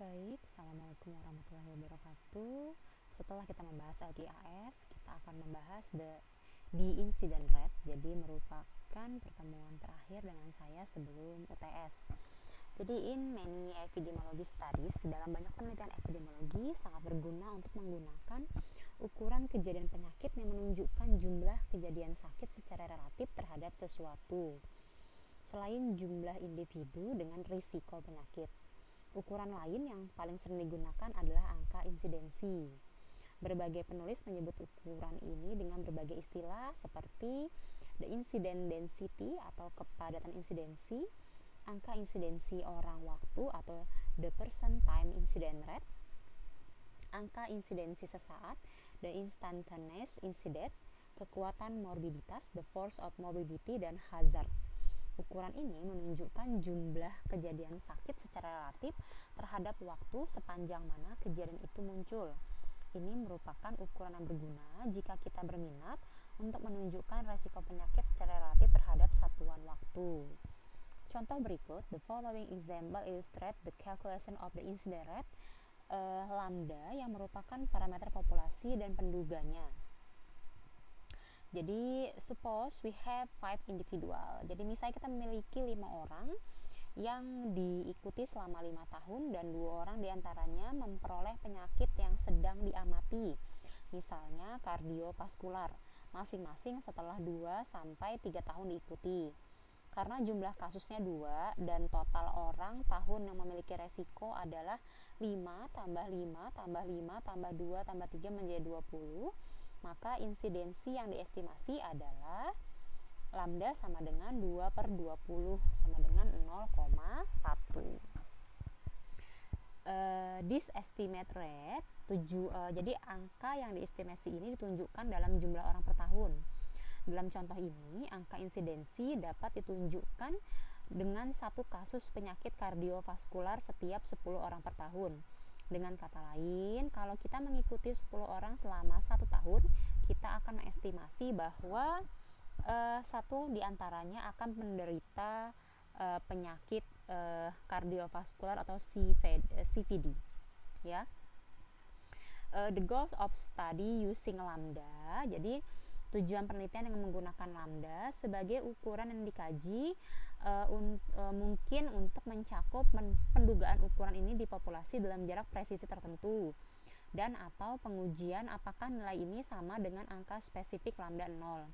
Baik, Assalamualaikum warahmatullahi wabarakatuh. Setelah kita membahas LKAS, kita akan membahas the incident rate. Jadi merupakan pertemuan terakhir dengan saya sebelum UTS. Jadi in many epidemiology studies, di dalam banyak penelitian epidemiologi sangat berguna untuk menggunakan ukuran kejadian penyakit yang menunjukkan jumlah kejadian sakit secara relatif terhadap sesuatu, selain jumlah individu dengan risiko penyakit. Ukuran lain yang paling sering digunakan adalah angka insidensi. Berbagai penulis menyebut ukuran ini dengan berbagai istilah seperti the incident density atau kepadatan insidensi, angka insidensi orang waktu atau the person time incident rate, angka insidensi sesaat, the instantaneous incident, kekuatan morbiditas, the force of morbidity, dan hazard. Ukuran ini menunjukkan jumlah kejadian sakit secara relatif terhadap waktu sepanjang mana kejadian itu muncul. Ini merupakan ukuran yang berguna jika kita berminat untuk menunjukkan resiko penyakit secara relatif terhadap satuan waktu. Contoh berikut, the following example illustrate the calculation of the incidence rate lambda yang merupakan parameter populasi dan penduganya. Jadi suppose we have 5 individual. Jadi misalnya kita memiliki 5 orang yang diikuti selama 5 tahun dan 2 orang diantaranya memperoleh penyakit yang sedang diamati, misalnya kardiovaskular, masing-masing setelah 2 sampai 3 tahun diikuti. Karena jumlah kasusnya 2 dan total orang tahun yang memiliki resiko adalah 5 tambah 5 tambah 5 tambah 2 tambah 3 menjadi 20, maka insidensi yang diestimasi adalah lambda sama dengan 2 per 20 sama dengan 0,1. This estimate rate jadi angka yang diestimasi ini ditunjukkan dalam jumlah orang per tahun. Dalam contoh ini, angka insidensi dapat ditunjukkan dengan satu kasus penyakit kardiovaskular setiap 10 orang per tahun. Dengan kata lain, kalau kita mengikuti 10 orang selama 1 tahun, kita akan mengestimasi bahwa satu diantaranya akan menderita penyakit kardiovaskular atau CVD. Ya. The goals of study using lambda. Jadi tujuan penelitian yang menggunakan lambda sebagai ukuran yang dikaji mungkin untuk mencakup pendugaan ukuran ini di populasi dalam jarak presisi tertentu, dan atau pengujian apakah nilai ini sama dengan angka spesifik lambda 0.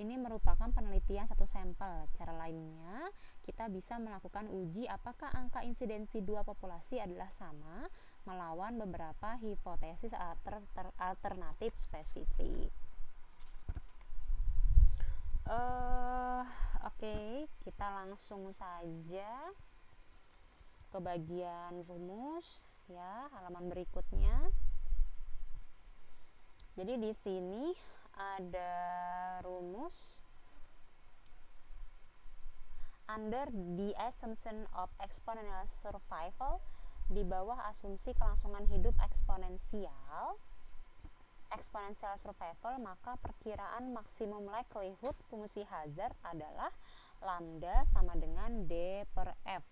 Ini merupakan penelitian satu sampel. Cara lainnya, kita bisa melakukan uji apakah angka insidensi dua populasi adalah sama melawan beberapa hipotesis alternatif spesifik. Oke, kita langsung saja ke bagian rumus ya, halaman berikutnya. Jadi di sini ada rumus under the assumption of exponential survival, di bawah asumsi kelangsungan hidup exponential survival, maka perkiraan maksimum likelihood fungsi hazard adalah lambda sama dengan D per F.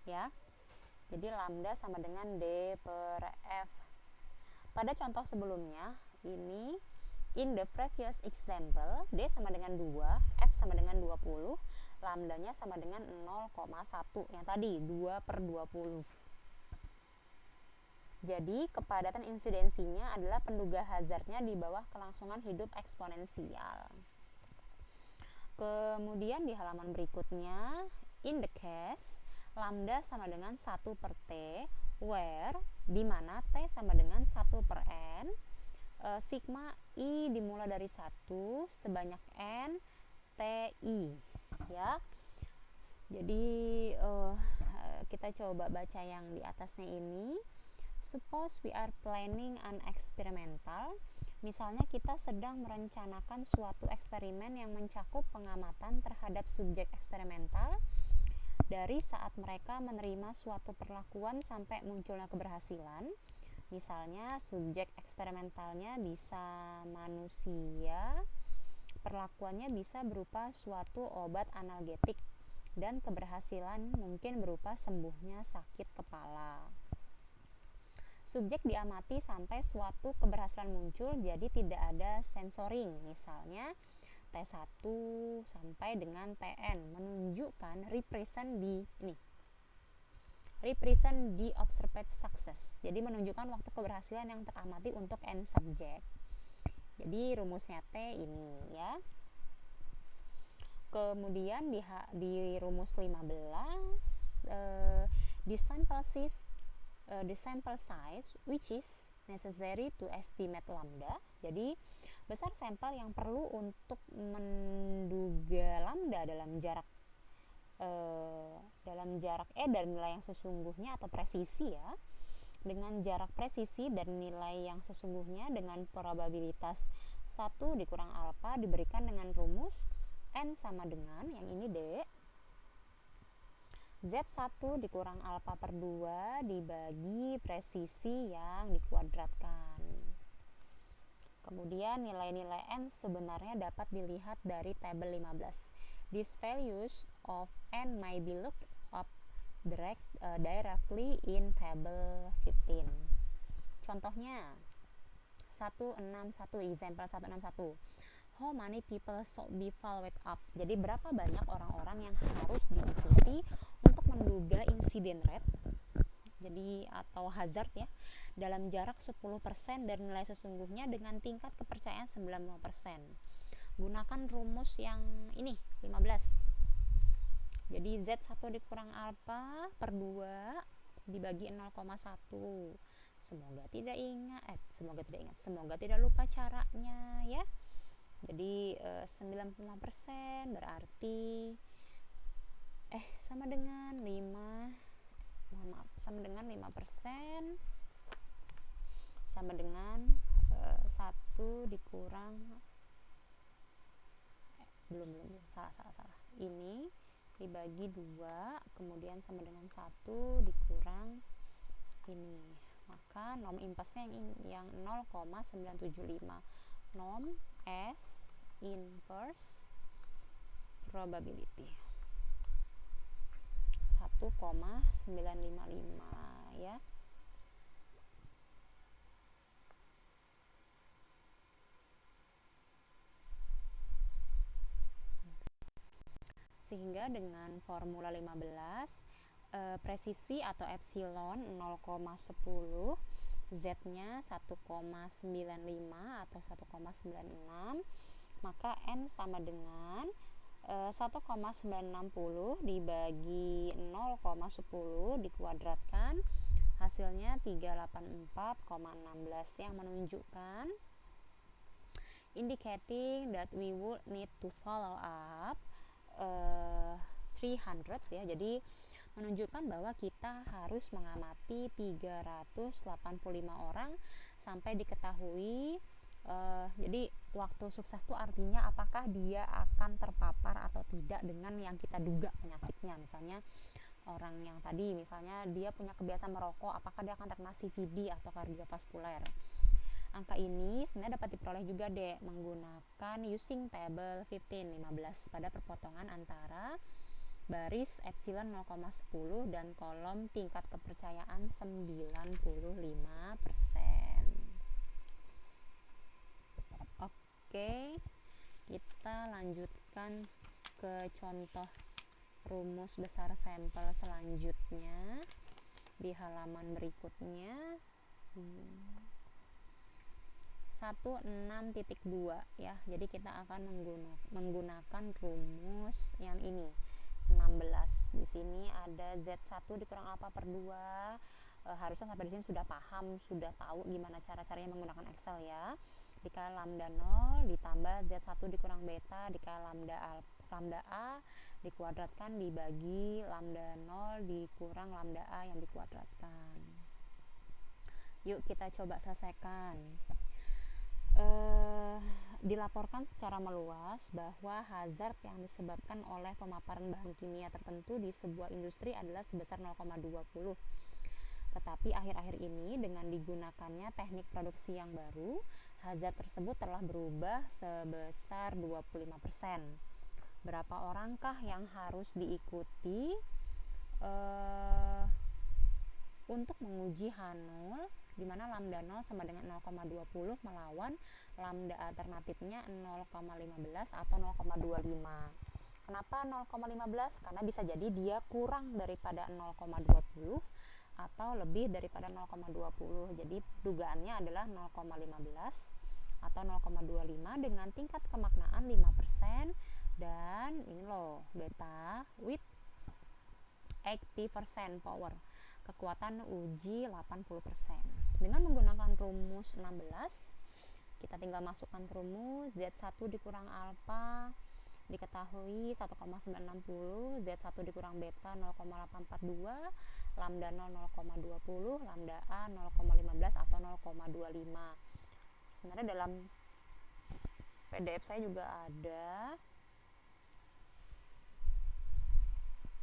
Ya. Jadi lambda sama dengan D per F. Pada contoh sebelumnya, ini in the previous example, D sama dengan 2, F sama dengan 20, lambdanya sama dengan 0,1, yang tadi 2 per 20. Jadi kepadatan insidensinya adalah penduga hazardnya di bawah kelangsungan hidup eksponensial. Kemudian di halaman berikutnya, in the case lambda sama dengan 1 per T, where di mana T sama dengan 1 per N, sigma I dimulai dari 1 sebanyak N TI, ya. Jadi kita coba baca yang di atasnya ini. Suppose we are planning an experimental. Misalnya kita sedang merencanakan suatu eksperimen yang mencakup pengamatan terhadap subjek eksperimental dari saat mereka menerima suatu perlakuan sampai munculnya keberhasilan. Misalnya subjek eksperimentalnya bisa manusia, perlakuannya bisa berupa suatu obat analgetik dan keberhasilan mungkin berupa sembuhnya sakit kepala. Subjek diamati sampai suatu keberhasilan muncul, jadi tidak ada sensoring. Misalnya T1 sampai dengan TN menunjukkan represent the observed success. Jadi menunjukkan waktu keberhasilan yang teramati untuk N subjek. Jadi rumusnya T ini ya. Kemudian di rumus 15 the sample size which is necessary to estimate lambda. Jadi besar sampel yang perlu untuk menduga lambda dalam jarak dan nilai yang sesungguhnya atau presisi ya. Dengan jarak presisi dan nilai yang sesungguhnya dengan probabilitas 1 dikurang alfa diberikan dengan rumus N sama dengan yang ini D Z1 dikurang alfa per 2 dibagi presisi yang dikuadratkan. Kemudian nilai-nilai N sebenarnya dapat dilihat dari tabel 15. These values of N may be looked up directly in table 15. Contohnya 161, example 161. How many people should be followed up? Jadi berapa banyak orang-orang yang harus diikuti untuk menduga insiden rate, jadi atau hazard ya, dalam jarak 10% dari nilai sesungguhnya dengan tingkat kepercayaan 90%. Gunakan rumus yang ini 15. Jadi Z1 dikurang alfa per 2 dibagi 0,1. Semoga tidak lupa caranya ya. Jadi 95% berarti sama dengan 5% sama dengan 1 dikurang salah ini dibagi 2 kemudian sama dengan 1 dikurang ini, maka norm impasnya yang 0,975. Norm S inverse probability 1,955 ya. Sehingga dengan formula 15 presisi atau epsilon 0,10, Z-nya 1,95 atau 1,96, maka N sama dengan 1,960 dibagi 0,10 dikuadratkan, hasilnya 384,16 yang menunjukkan indicating that we would need to follow up 300 ya. Jadi menunjukkan bahwa kita harus mengamati 385 orang sampai diketahui jadi waktu sukses itu artinya apakah dia akan terpapar atau tidak dengan yang kita duga penyakitnya. Misalnya orang yang tadi misalnya dia punya kebiasaan merokok, apakah dia akan terkena CVD atau kardiovaskuler. Angka ini sebenarnya dapat diperoleh juga menggunakan using table 15 pada perpotongan antara baris epsilon 0,10 dan kolom tingkat kepercayaan 95%. Oke, kita lanjutkan ke contoh rumus besar sampel selanjutnya di halaman berikutnya. 16.2 ya. Jadi kita akan menggunakan rumus yang ini 16. Di sini ada Z1 dikurang alfa per 2. Harusnya sampai di sini sudah paham, sudah tahu gimana cara-caranya menggunakan Excel ya. Dikali lambda 0 ditambah Z1 dikurang beta dikali lambda A dikuadratkan dibagi lambda 0 dikurang lambda A yang dikuadratkan. Yuk kita coba selesaikan. Dilaporkan secara meluas bahwa hazard yang disebabkan oleh pemaparan bahan kimia tertentu di sebuah industri adalah sebesar 0,20. Tetapi akhir-akhir ini dengan digunakannya teknik produksi yang baru, hazard tersebut telah berubah sebesar 25%. Berapa orangkah yang harus diikuti untuk menguji H0, di mana lambda 0 sama dengan 0,20 melawan lambda alternatifnya 0,15 atau 0,25. Kenapa 0,15? Karena bisa jadi dia kurang daripada 0,20 atau lebih daripada 0,20. Jadi dugaannya adalah 0,15 atau 0,25 dengan tingkat kemaknaan 5%, dan ini loh, beta with 80% power, kekuatan uji 80%. Dengan menggunakan rumus 16, kita tinggal masukkan rumus Z1 dikurang alfa diketahui 1,960, Z1 dikurang beta 0,842, lambda 0 0,20, lambda A 0,15 atau 0,25. Sebenarnya dalam PDF saya juga ada.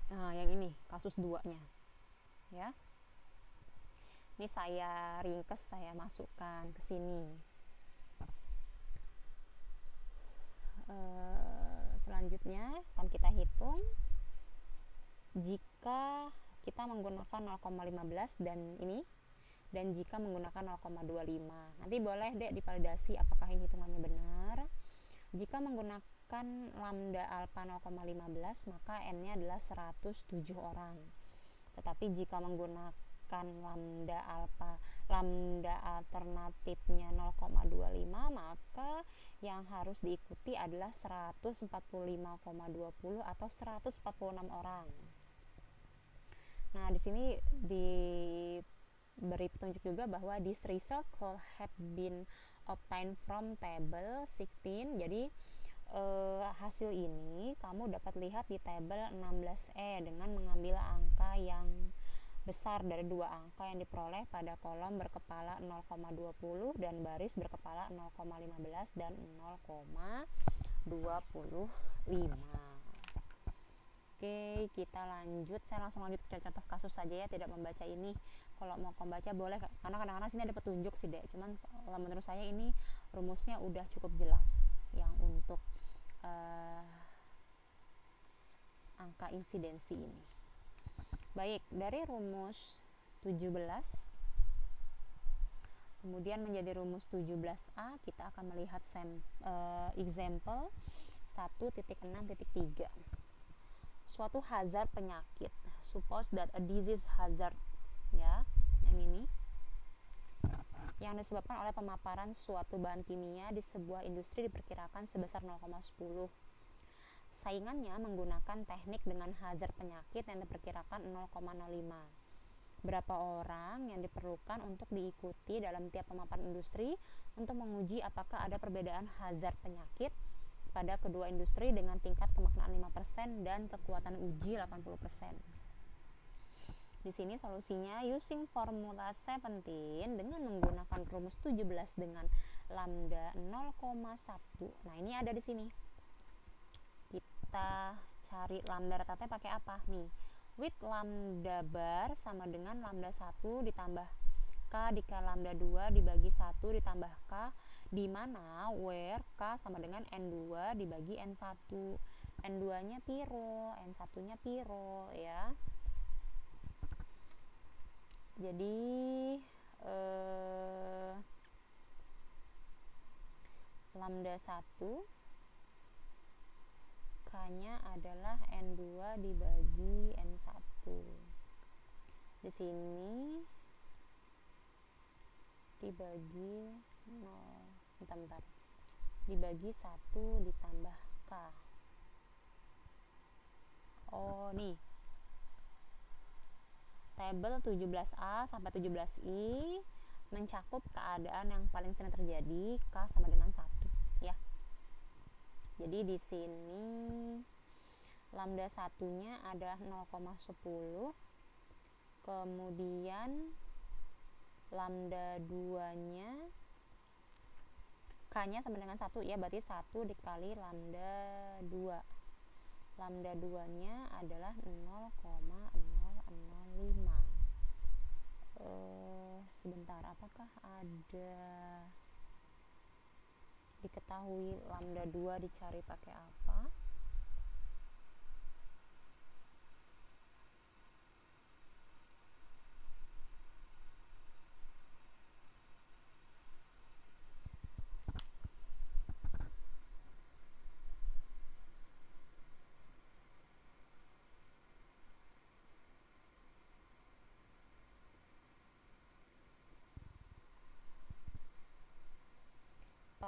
Nah, yang ini kasus 2-nya. Ya. Ini saya ringkes, saya masukkan ke sini. Selanjutnya akan kita hitung jika kita menggunakan 0,15 dan ini, dan jika menggunakan 0,25. Nanti boleh dek divalidasi apakah ini hitungannya benar. Jika menggunakan lambda alfa 0,15 maka n-nya adalah 107 orang. Tetapi jika menggunakan lambda alternatifnya 0,25 maka yang harus diikuti adalah 145,20 atau 146 orang. Nah, di sini diberi petunjuk juga bahwa this result could have been obtained from table 16. Jadi hasil ini kamu dapat lihat di tabel 16E dengan mengambil angka yang besar dari dua angka yang diperoleh pada kolom berkepala 0,20 dan baris berkepala 0,15 dan 0,25. Oke, kita lanjut. Saya langsung lanjut ke contoh kasus saja ya, tidak membaca ini. Kalau mau membaca boleh, karena kadang-kadang sini ada petunjuk sih dek. Cuman menurut saya ini rumusnya udah cukup jelas yang untuk angka insidensi ini. Baik, dari rumus 17 kemudian menjadi rumus 17A, kita akan melihat example 1.6.3. Suatu hazard penyakit, suppose that a disease hazard, ya, yang ini, yang disebabkan oleh pemaparan suatu bahan kimia di sebuah industri diperkirakan sebesar 0,10. Saingannya menggunakan teknik dengan hazard penyakit yang diperkirakan 0,05. Berapa orang yang diperlukan untuk diikuti dalam tiap pemaparan industri untuk menguji apakah ada perbedaan hazard penyakit pada kedua industri dengan tingkat kemaknaan 5% dan kekuatan uji 80%. Di sini solusinya using formula 17 dengan menggunakan rumus 17 dengan lambda 0,1. Nah, ini ada di sini. Kita cari lambda rata-rata pakai apa? Nih, with lambda bar sama dengan lambda 1 ditambah K dikali lambda 2 dibagi 1 ditambah K, di mana where K sama dengan N2 dibagi N1. N2 nya piro, N1 nya piro, ya. Jadi lambda 1 K-nya adalah N2 dibagi N1. Di sini dibagi 0, bentar. Dibagi 1 ditambah K. Oh, nih. Tabel 17A sampai 17I mencakup keadaan yang paling sering terjadi, K sama dengan 1, ya. Jadi di sini lambda 1-nya adalah 0,10. Kemudian lambda 2-nya K-nya sama dengan 1, ya, berarti 1 dikali lambda 2. Lambda 2-nya adalah 0,005. Sebentar, apakah ada diketahui lambda 2 dicari pakai apa?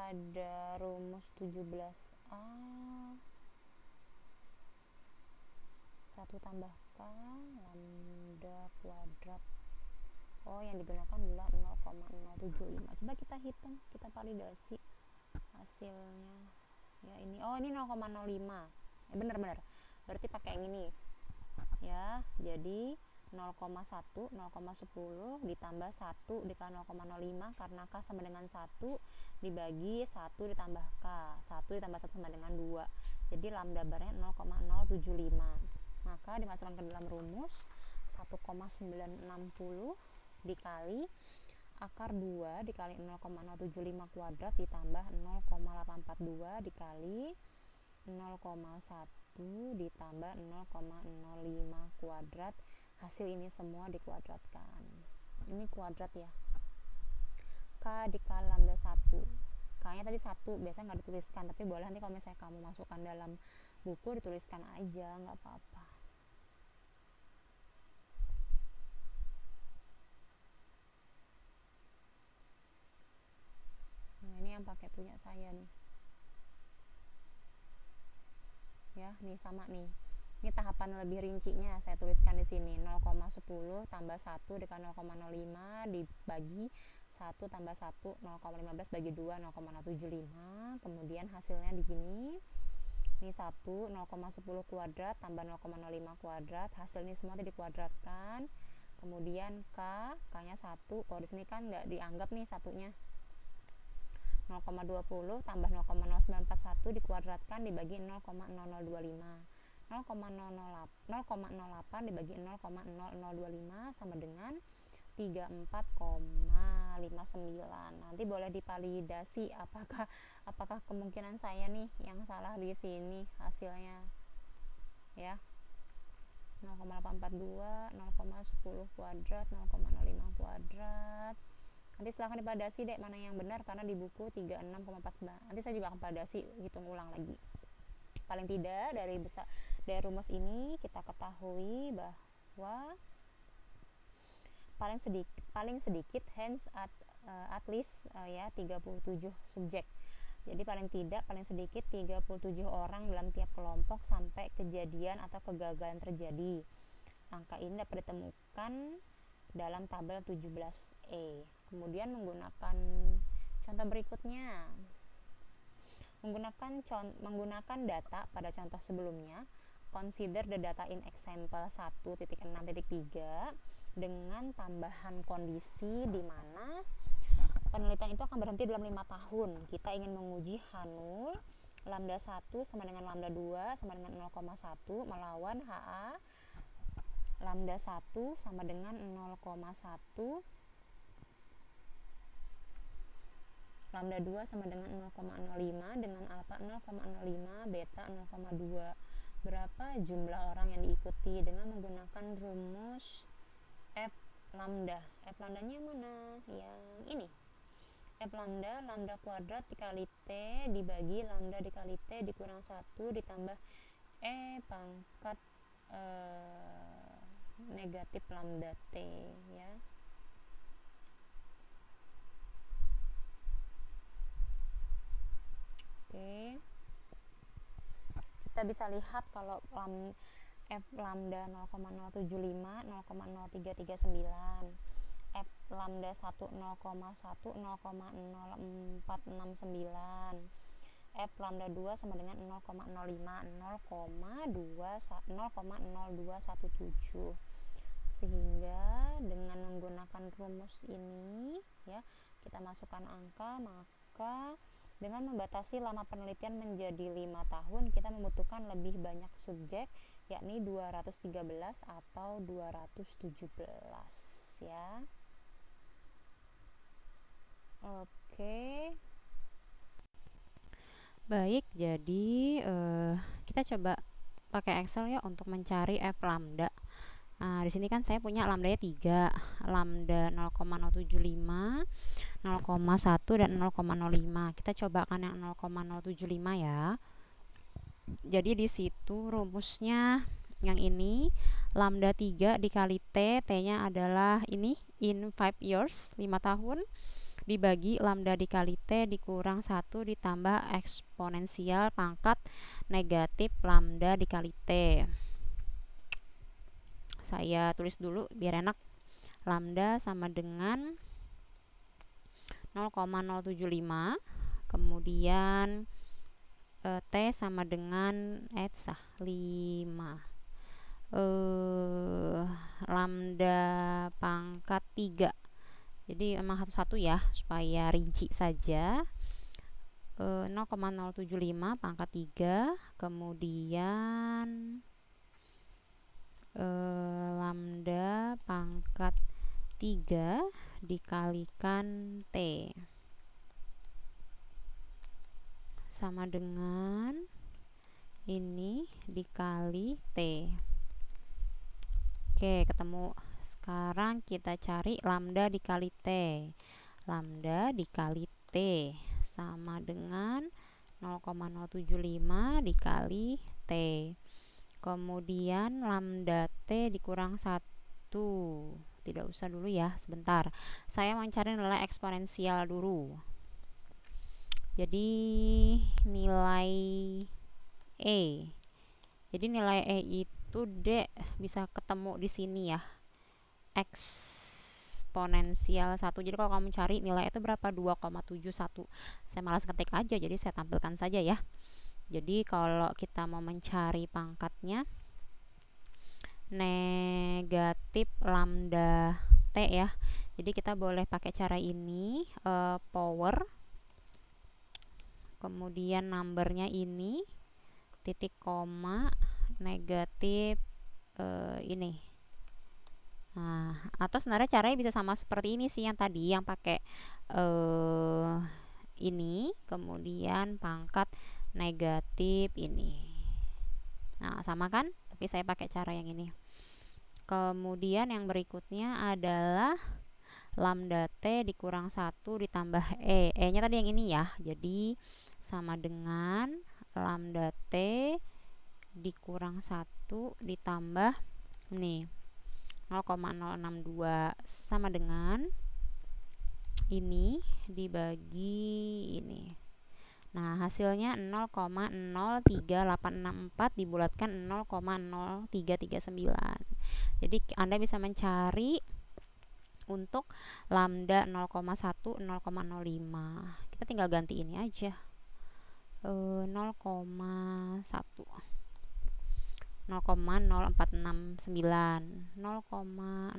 pada rumus 17A 1 tambah K lambda kuadrat. Oh, yang digunakan adalah 0,075. Coba kita hitung, kita validasi hasilnya. Ya, ini. Oh, ini 0,05. Benar-benar. Berarti pakai yang ini. Ya, jadi 0,1, 0,10 ditambah 1 dikali 0,05 karena K sama dengan 1 dibagi 1 ditambah K. 1 ditambah 1 sama dengan 2. Jadi lambda barnya 0,075. Maka dimasukkan ke dalam rumus 1,960 dikali akar 2 dikali 0,075 kuadrat ditambah 0,842 dikali 0,1 ditambah 0,05 kuadrat. Hasil ini semua dikuadratkan. Ini kuadrat ya. K dikali lambda 1. K-nya tadi 1, biasanya nggak dituliskan, tapi boleh nanti kalau misalnya kamu masukkan dalam buku dituliskan aja, nggak apa-apa. Nah, ini yang pakai punya saya nih. Ya, nih sama nih. Ini tahapan lebih rincinya saya tuliskan di sini. 0,10 tambah 1 dikali 0,05 dibagi 1 tambah 1 0,15 bagi 2 0,075. Kemudian hasilnya begini. Ini 1 0,10 kuadrat tambah 0,05 kuadrat. Hasil ini semua dikuadratkan. Kemudian K-nya 1. Kalau di sini kan nggak dianggap nih satunya. 0,20 tambah 0,0941 dikuadratkan dibagi 0,0025. 0,08 dibagi 0,0025 sama dengan 34,59. Nanti boleh divalidasi apakah kemungkinan saya nih yang salah di sini hasilnya. Ya. 0,842, 0,10 kuadrat, 0,05 kuadrat. Nanti silahkan divalidasi deh mana yang benar karena di buku 36,49. Nanti saya juga akan validasi, hitung ulang lagi. Paling tidak dari rumus ini kita ketahui bahwa paling sedikit hence at least ya 37 subjek. Jadi paling sedikit 37 orang dalam tiap kelompok sampai kejadian atau kegagalan terjadi. Angka ini dapat ditemukan dalam tabel 17E. Kemudian menggunakan contoh berikutnya. Menggunakan data pada contoh sebelumnya, consider the data in example 1.6.3 dengan tambahan kondisi di mana penelitian itu akan berhenti dalam 5 tahun. Kita ingin menguji H0 lambda 1 sama dengan lambda 2 sama dengan 0,1 melawan HA lambda 1 sama dengan 0,1 lambda 2 sama dengan 0,05 dengan alfa 0,05 beta 0,2. Berapa jumlah orang yang diikuti dengan menggunakan rumus F lambda. F lambdanya mana? Yang ini. F lambda kuadrat dikali T dibagi lambda dikali T dikurang 1 ditambah E pangkat negatif lambda T ya. Oke. Kita bisa lihat kalau F lambda 0,075 0,0339, F lambda 1 0,1 0,0469, F lambda 2 sama dengan 0,05 0,0217. Sehingga dengan menggunakan rumus ini ya, kita masukkan angka, maka dengan membatasi lama penelitian menjadi 5 tahun, kita membutuhkan lebih banyak subjek, yakni 213 atau 217 ya. Oke. Baik, jadi kita coba pakai Excel ya untuk mencari F lambda. Nah, di sini kan saya punya lambdanya 3, lambda 0,075, 0,1 dan 0,05. Kita cobakan yang 0,075 ya. Jadi di situ rumusnya yang ini, lambda 3 dikali T, T-nya adalah ini in 5 years, 5 tahun, dibagi lambda dikali T dikurang 1 ditambah eksponensial pangkat negatif lambda dikali T. Saya tulis dulu biar enak. Lambda sama dengan 0,075, kemudian T sama dengan 5, lambda pangkat 3. Jadi memang satu-satu ya supaya rinci saja. 0,075 pangkat 3, kemudian lambda pangkat 3 dikalikan T sama dengan ini dikali T. Oke, ketemu. Sekarang kita cari lambda dikali T. Lambda dikali T sama dengan 0,075 dikali T. Kemudian lambda T dikurang 1. Tidak usah dulu ya, sebentar. Saya mencari nilai eksponensial dulu. Jadi nilai E. Jadi nilai E itu D bisa ketemu di sini ya, eksponensial 1. Jadi kalau kamu cari nilai itu berapa, 2,71. Saya malas ketik aja, jadi saya tampilkan saja ya. Jadi kalau kita mau mencari pangkatnya negatif lambda T ya, jadi kita boleh pakai cara ini, power, kemudian numbernya ini titik koma negatif ini. Nah, atau sebenarnya caranya bisa sama seperti ini sih, yang tadi yang pakai ini kemudian pangkat negatif ini. Nah, sama kan? Tapi saya pakai cara yang ini. Kemudian yang berikutnya adalah lambda T dikurang 1 ditambah E. E-nya tadi yang ini ya. Jadi sama dengan lambda T dikurang 1 ditambah nih 0,062 sama dengan ini dibagi ini. Nah, hasilnya 0,03864 dibulatkan 0,0339. Jadi Anda bisa mencari untuk lambda 0,1, 0,05. Kita tinggal ganti ini aja. 0,1, 0,0469, 0,05,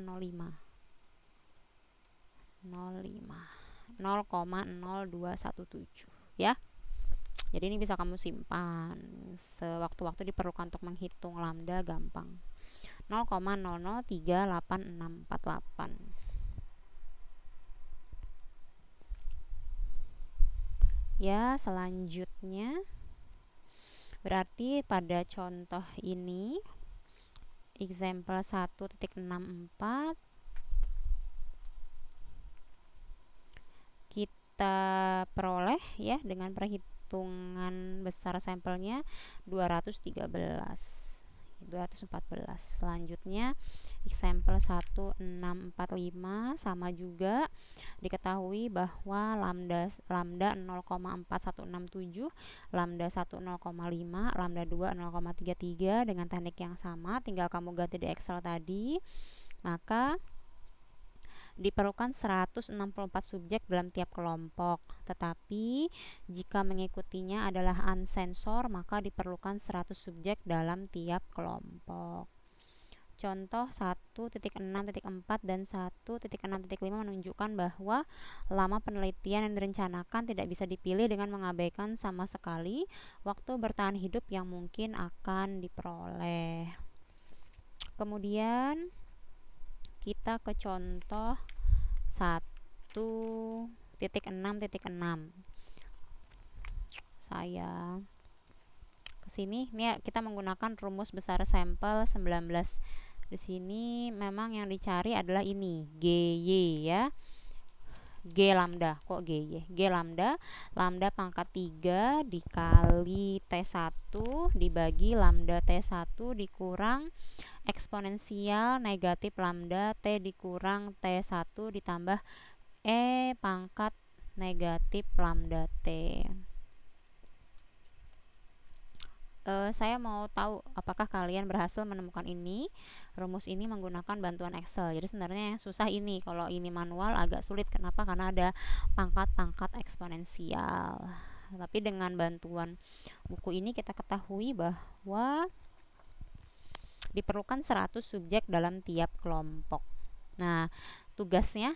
0,0217 ya. Jadi ini bisa kamu simpan sewaktu-waktu diperlukan untuk menghitung lambda, gampang. 0,003868. Ya, selanjutnya berarti pada contoh ini example 1.64 kita peroleh ya dengan perhitungan besar sampelnya 214. Selanjutnya example 1645 sama juga, diketahui bahwa lambda 0,4167, lambda 1 0,5, lambda 2 0,33 dengan teknik yang sama, tinggal kamu ganti di Excel tadi. Maka diperlukan 164 subjek dalam tiap kelompok, tetapi jika mengikutinya adalah unsensor maka diperlukan 100 subjek dalam tiap kelompok. Contoh 1.6.4 dan 1.6.5 menunjukkan bahwa lama penelitian yang direncanakan tidak bisa dipilih dengan mengabaikan sama sekali waktu bertahan hidup yang mungkin akan diperoleh. Kemudian kita ke contoh 1.6.6. Saya kesini, ini kita menggunakan rumus besar sampel 19. Di sini memang yang dicari adalah ini GY ya, G lambda, kok GY, G lambda, lambda pangkat 3 dikali T1 dibagi lambda T1 dikurang eksponensial negatif lambda T dikurang T1 ditambah E pangkat negatif lambda T. Saya mau tahu apakah kalian berhasil menemukan ini, rumus ini menggunakan bantuan Excel. Jadi sebenarnya yang susah ini, kalau ini manual agak sulit. Kenapa? Karena ada pangkat-pangkat eksponensial. Tapi dengan bantuan buku ini kita ketahui bahwa diperlukan 100 subjek dalam tiap kelompok. Nah, tugasnya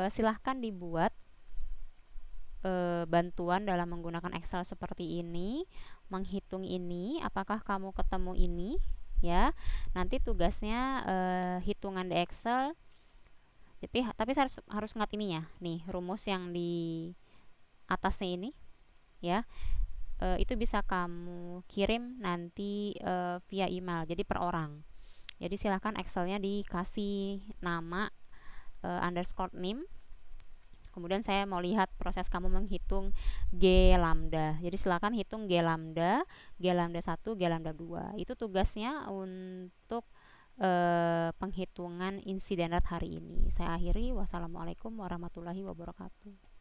silahkan dibuat bantuan dalam menggunakan Excel seperti ini, menghitung ini, apakah kamu ketemu ini, ya. Nanti tugasnya hitungan di Excel, tapi harus ingat ini ya, nih rumus yang di atasnya ini, ya. Itu bisa kamu kirim nanti via email, jadi per orang. Jadi silahkan Excelnya dikasih nama underscore name. Kemudian saya mau lihat proses kamu menghitung G lambda. Jadi silakan hitung G lambda 1, G lambda 2. Itu tugasnya untuk penghitungan insiden rate hari ini. Saya akhiri. Wassalamualaikum warahmatullahi wabarakatuh.